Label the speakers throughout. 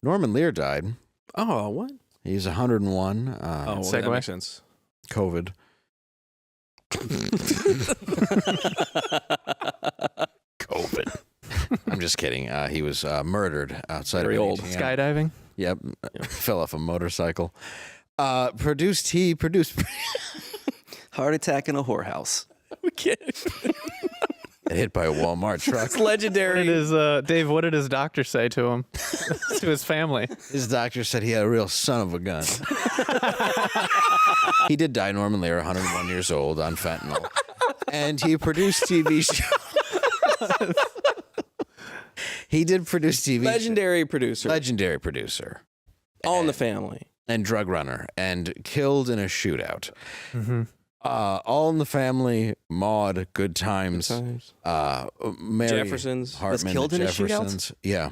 Speaker 1: Norman Lear died.
Speaker 2: Oh, what?
Speaker 1: He's 101.
Speaker 2: That makes sense.
Speaker 1: COVID. COVID. I'm just kidding. He was murdered outside
Speaker 2: Very
Speaker 1: of
Speaker 2: old.
Speaker 1: ATM.
Speaker 3: Skydiving?
Speaker 1: Yep. Fell off a motorcycle. Produced
Speaker 4: Heart attack in a whorehouse.
Speaker 2: We can't.
Speaker 1: hit by a Walmart truck.
Speaker 2: It's legendary.
Speaker 3: Dave, what did his doctor say to him? To his family?
Speaker 1: His doctor said he had a real son of a gun. He did die, Norman Lear, 101 years old, on fentanyl. And he produced TV shows. He did produce TV
Speaker 2: Legendary producer.
Speaker 1: Legendary producer.
Speaker 2: All in the Family.
Speaker 1: And drug runner. And killed in a shootout.
Speaker 3: Mm-hmm.
Speaker 1: All in the Family, Maude, Good Times. Mary
Speaker 2: Jeffersons.
Speaker 1: Hartman,
Speaker 4: Was killed in a
Speaker 1: Jeffersons. Yeah.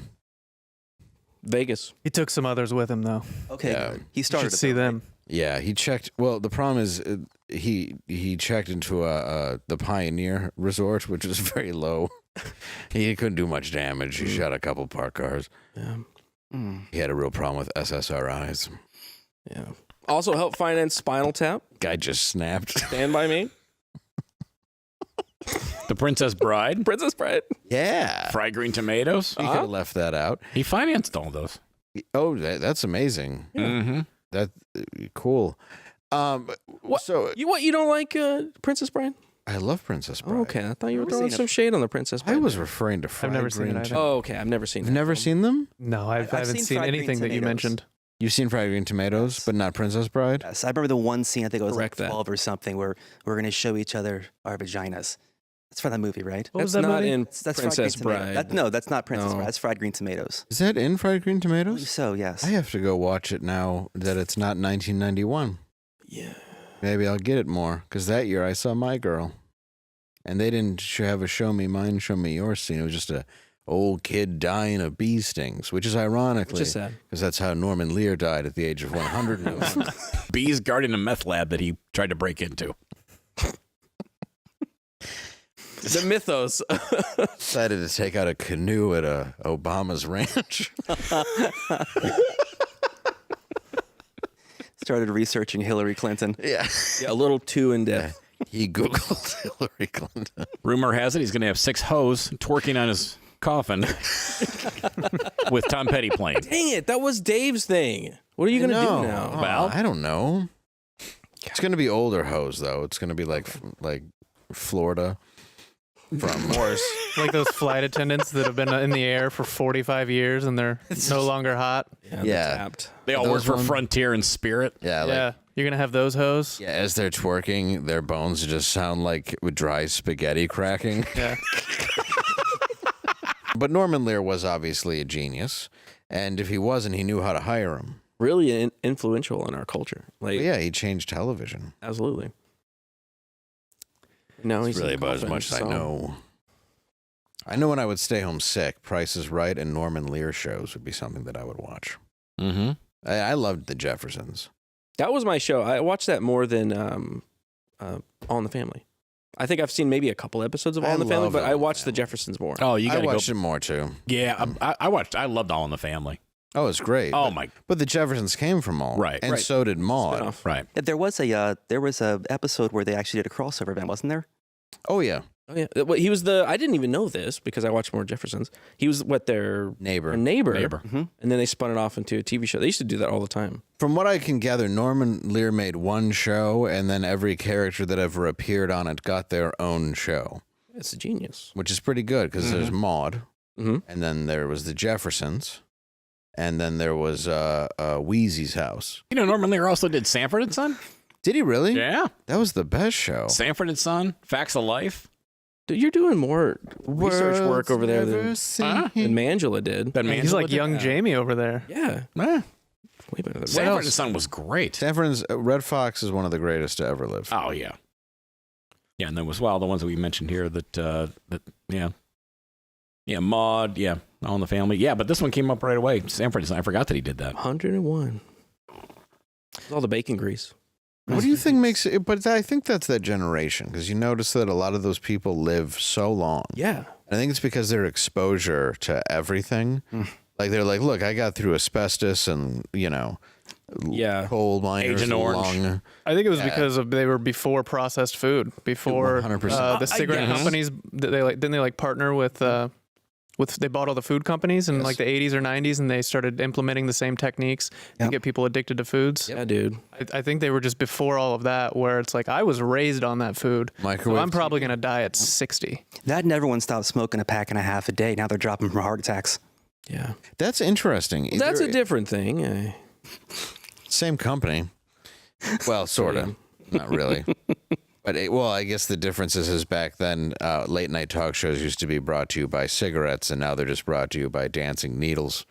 Speaker 2: Vegas.
Speaker 3: He took some others with him, though.
Speaker 4: Okay,
Speaker 1: Yeah.
Speaker 4: he
Speaker 3: You
Speaker 4: started.
Speaker 3: should see them.
Speaker 1: Yeah, he checked. Well, the problem is he checked into the Pioneer Resort, which was very low. He couldn't do much damage. He shot a couple parked cars.
Speaker 2: Yeah.
Speaker 1: He had a real problem with SSRIs.
Speaker 2: Yeah. Also helped finance Spinal Tap.
Speaker 1: Guy just snapped.
Speaker 2: Stand By Me.
Speaker 5: The Princess Bride.
Speaker 2: Princess Bride.
Speaker 1: Yeah.
Speaker 5: Fried green tomatoes.
Speaker 1: He could have left that out.
Speaker 5: He financed all those.
Speaker 1: Oh, that's amazing.
Speaker 5: Mm-hmm.
Speaker 1: That cool.
Speaker 2: What?
Speaker 1: So
Speaker 2: You don't like Princess Bride?
Speaker 1: I love Princess Bride.
Speaker 2: Oh, okay. I thought you were
Speaker 4: Never
Speaker 2: throwing
Speaker 4: seen
Speaker 2: some
Speaker 4: it.
Speaker 2: shade on the Princess Bride.
Speaker 1: I was referring to fried
Speaker 3: never seen
Speaker 1: green
Speaker 3: it either.
Speaker 1: tomatoes.
Speaker 2: Oh, okay. I've never seen
Speaker 1: You've
Speaker 2: that
Speaker 1: never
Speaker 2: film.
Speaker 1: seen them?
Speaker 3: No, I
Speaker 4: I've
Speaker 3: haven't
Speaker 4: seen
Speaker 3: seen
Speaker 4: fried green
Speaker 3: anything that you
Speaker 4: tomatoes.
Speaker 3: mentioned.
Speaker 1: You've seen Fried Green Tomatoes, but not Princess Bride?
Speaker 4: Yes, I remember the one scene. I think it was
Speaker 2: Correct
Speaker 4: like
Speaker 2: that.
Speaker 4: 12 or something, where we're going to show each other our vaginas. That's for that movie, right?
Speaker 3: What was
Speaker 2: That's
Speaker 3: that
Speaker 2: not
Speaker 3: movie?
Speaker 2: in
Speaker 4: That's
Speaker 2: Princess
Speaker 4: fried green tomato.
Speaker 2: Bride.
Speaker 4: No, that's not Princess
Speaker 2: No.
Speaker 4: Bride. That's fried green tomatoes.
Speaker 1: Is that in Fried Green
Speaker 4: I believe
Speaker 1: Tomatoes?
Speaker 4: so, yes.
Speaker 1: I have to go watch it now that it's not 1991.
Speaker 2: Yeah.
Speaker 1: Maybe I'll get it more, because that year I saw My Girl. And they didn't have a show me mine, show me yours scene. It was just a old kid dying of bee stings, which is ironically,
Speaker 2: Which is sad.
Speaker 1: because that's how Norman Lear died at the age of 101.
Speaker 5: Bees guarding a meth lab that he tried to break into.
Speaker 2: The mythos.
Speaker 1: Decided to take out a canoe at Obama's ranch.
Speaker 4: Started researching Hillary Clinton.
Speaker 1: Yeah.
Speaker 2: Yeah, a little too in depth.
Speaker 1: He Googled Hillary Clinton.
Speaker 5: Rumor has it he's going to have 6 hoes twerking on his coffin with Tom Petty playing.
Speaker 2: Dang it. That was Dave's thing. What are you going to do now?
Speaker 1: Oh,
Speaker 5: Well-
Speaker 1: I don't know. It's going to be older hoes, though. It's going to be like Florida from Morris.
Speaker 3: Like those flight attendants that have been in the air for 45 years and they're no longer hot.
Speaker 2: Yeah.
Speaker 1: Yeah.
Speaker 2: Tapped.
Speaker 5: They all work
Speaker 1: Those
Speaker 5: for
Speaker 1: ones?
Speaker 5: Frontier and Spirit.
Speaker 1: Yeah, like,
Speaker 3: Yeah. You're going to have those hoes?
Speaker 1: yeah, as they're twerking, their bones just sound like dry spaghetti cracking.
Speaker 3: Yeah.
Speaker 1: But Norman Lear was obviously a genius, and if he wasn't, he knew how to hire him.
Speaker 2: Really influential in our culture. Like,
Speaker 1: But yeah, he changed television.
Speaker 2: absolutely. Now he's
Speaker 1: That's really
Speaker 2: in
Speaker 1: about as
Speaker 2: coffin,
Speaker 1: much as I
Speaker 2: so-
Speaker 1: know. I know when I would stay home sick, Price is Right and Norman Lear shows would be something that I would watch.
Speaker 5: Mm-hmm.
Speaker 1: I loved the Jeffersons.
Speaker 2: That was my show. I watched that more than All in the Family. I think I've seen maybe a couple episodes of All
Speaker 1: I
Speaker 2: in the Family,
Speaker 1: love
Speaker 2: but
Speaker 1: All
Speaker 2: I
Speaker 1: in the
Speaker 2: watched the
Speaker 1: Family.
Speaker 2: Jeffersons more.
Speaker 5: Oh, you
Speaker 1: I
Speaker 5: got to go.
Speaker 1: watched it more too.
Speaker 5: Yeah, I loved All in the Family.
Speaker 1: Oh, it's great.
Speaker 5: Oh,
Speaker 1: but,
Speaker 5: my.
Speaker 1: But the Jeffersons came from all.
Speaker 5: Right.
Speaker 1: And
Speaker 2: Right.
Speaker 1: so did Maude.
Speaker 2: Spin-off.
Speaker 5: Right.
Speaker 4: Yeah, there was a episode where they actually did a crossover event, wasn't there?
Speaker 1: Oh, yeah.
Speaker 2: Oh yeah, well, he was I didn't even know this because I watched more Jeffersons. He was their
Speaker 1: Neighbor.
Speaker 2: neighbor,
Speaker 4: Mm-hmm.
Speaker 2: and then they spun it off into a TV show. They used to do that all the time.
Speaker 1: From what I can gather, Norman Lear made one show, and then every character that ever appeared on it got their own show,
Speaker 2: It's a genius.
Speaker 1: which is pretty good because there's Maude,
Speaker 2: Mm-hmm.
Speaker 1: and then there was the Jeffersons, and then there was Wheezy's house.
Speaker 5: You know, Norman Lear also did Sanford and Son.
Speaker 1: Did he really?
Speaker 5: Yeah.
Speaker 1: That was the best show.
Speaker 5: Sanford and Son, Facts of Life.
Speaker 2: Dude, you're doing more research work over there than Mangela did.
Speaker 5: Ben
Speaker 3: He's
Speaker 5: Mangela
Speaker 3: like
Speaker 5: did
Speaker 3: young
Speaker 5: that.
Speaker 3: Jamie over there.
Speaker 2: Yeah,
Speaker 5: Yeah.
Speaker 2: way better than
Speaker 5: Sanford
Speaker 1: else?
Speaker 5: and Son was great.
Speaker 1: Sanford's Red Fox is one of the greatest to ever live.
Speaker 5: Oh yeah. Yeah, and there was the ones that we mentioned here that Maude, yeah, All in the Family, yeah, but this one came up right away. Sanford and Son. I forgot that he did that.
Speaker 2: 101. It's all the bacon grease.
Speaker 1: What do you think makes it? But I think that's that generation because you notice that a lot of those people live so long.
Speaker 2: Yeah,
Speaker 1: I think it's because their exposure to everything. Like they're like, look, I got through asbestos and
Speaker 2: Yeah.
Speaker 1: coal miners,
Speaker 5: Agent Orange.
Speaker 1: lung.
Speaker 3: I think it was because they were before processed food, before
Speaker 1: 100%.
Speaker 3: the cigarette companies. Didn't they partner with they bought all the food companies in like the 80s or 90s, and they started implementing the same techniques to get people addicted to foods.
Speaker 2: Yeah, dude.
Speaker 3: I think they were just before all of that, where it's like I was raised on that food, so
Speaker 1: Microwave
Speaker 3: I'm probably gonna die at 60.
Speaker 4: That and everyone stopped smoking a pack and a half a day. Now they're dropping from heart attacks.
Speaker 2: Yeah.
Speaker 1: That's interesting.
Speaker 2: That's a different thing.
Speaker 1: Same company. Well, sort of. Not really. But, I guess the difference is back then, late night talk shows used to be brought to you by cigarettes, and now they're just brought to you by dancing needles.